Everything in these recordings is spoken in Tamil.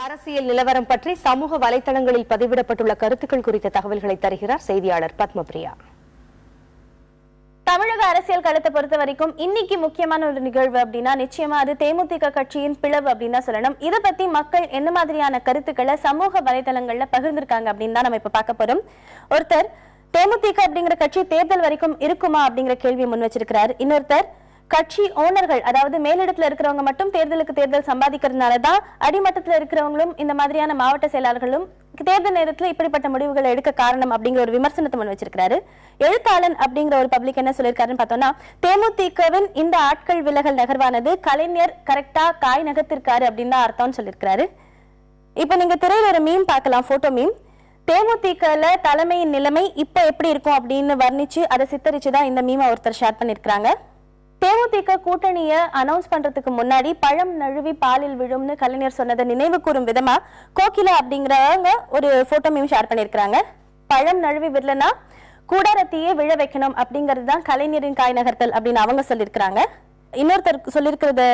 அரசியல் நிலவரம் பற்றி சமூக வலைதளங்களில் பதிவிடப்பட்டுள்ள கருத்துக்கள் குறித்த தகவல்களை தருகிறார் செய்தியாளர் பத்மபிரியா. தமிழக அரசியல் களத்தை பொறுத்த வரைக்கும் இன்னைக்கு முக்கியமான ஒரு நிகழ்வு அப்படின்னா நிச்சயமா அது தேமுதிக கட்சியின் பிளவு அப்படின்னு தான் சொல்லணும். இதை பத்தி மக்கள் என்ன மாதிரியான கருத்துக்களை சமூக வலைதளங்கள்ல பகிர்ந்திருக்காங்க அப்படின்னு தான் நம்ம இப்ப பார்க்க போறோம். ஒருத்தர் தேமுதிக அப்படிங்கிற கட்சி தேர்தல் வரைக்கும் இருக்குமா அப்படிங்கிற கேள்வியை முன் வச்சிருக்கிறார். இன்னொருத்தர் கட்சி ஓனர்கள், அதாவது மேலிடத்துல இருக்கிறவங்க மட்டும் தேர்தலுக்கு தேர்தல் சம்பாதிக்கிறதுனாலதான் அடிமட்டத்துல இருக்கிறவங்களும் இந்த மாதிரியான மாவட்ட செயலாளர்களும் தேர்தல் நேரத்துல இப்படிப்பட்ட முடிவுகளை எடுக்க காரணம் அப்படிங்கிற ஒரு விமர்சனத்தை முன் வச்சிருக்காரு. எழுத்தாளன் அப்படிங்கிற ஒரு பப்ளிக் என்ன சொல்லியிருக்காருன்னு பார்த்தோம்னா, தேமுதிகவின் இந்த ஆட்கள் விலகல் நகர்வானது கலைஞர் கரெக்டா காய் நகர்த்திருக்காரு அப்படின்னு தான் அர்த்தம்னு சொல்லியிருக்காரு. இப்ப நீங்க திரையில ஒரு மீம் பார்க்கலாம், போட்டோ மீம். தேமுதிகல தலைமையின் நிலைமை இப்ப எப்படி இருக்கும் அப்படின்னு வர்ணிச்சு அதை சித்தரிச்சுதான் இந்த மீமை ஒருத்தர் ஷேர் பண்ணிருக்காங்க. தேமுதிக கூட்டணியை அனௌன்ஸ் பண்றதுக்கு முன்னாடி பழம் நழுவி பாலில் விழும்னு கலைஞர் சொன்னதை நினைவு கூறும் விதமா கோகிலா அப்படிங்கிறவங்க ஒரு போட்டோ மீம் ஷேர் பண்ணிருக்காங்க. பழம் நழுவி விடலனா கூடாரத்தையே விழ வைக்கணும் அப்படிங்கிறது தான் கலைஞரின் காய் நகர்த்தல் அப்படின்னு அவங்க சொல்லியிருக்கிறாங்க. இன்னொருத்தர் சொல்லியிருக்கிறது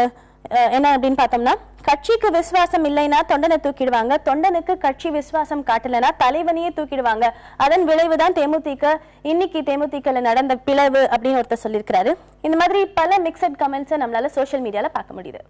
என்ன அப்படின்னு பார்த்தோம்னா, கட்சிக்கு விசுவாசம் இல்லைன்னா தொண்டனை தூக்கிடுவாங்க, தொண்டனுக்கு கட்சி விசுவாசம் காட்டலைன்னா தலைவனையே தூக்கிடுவாங்க, அதன் விளைவுதான் தேமுதிக இன்னைக்கு தேமுதிகல நடந்த பிளவு அப்படின்னு ஒருத்தர் சொல்லியிருக்கிறாரு. இந்த மாதிரி பல மிக்சட் கமெண்ட்ஸை நம்மளால சோசியல் மீடியால பார்க்க முடியுது.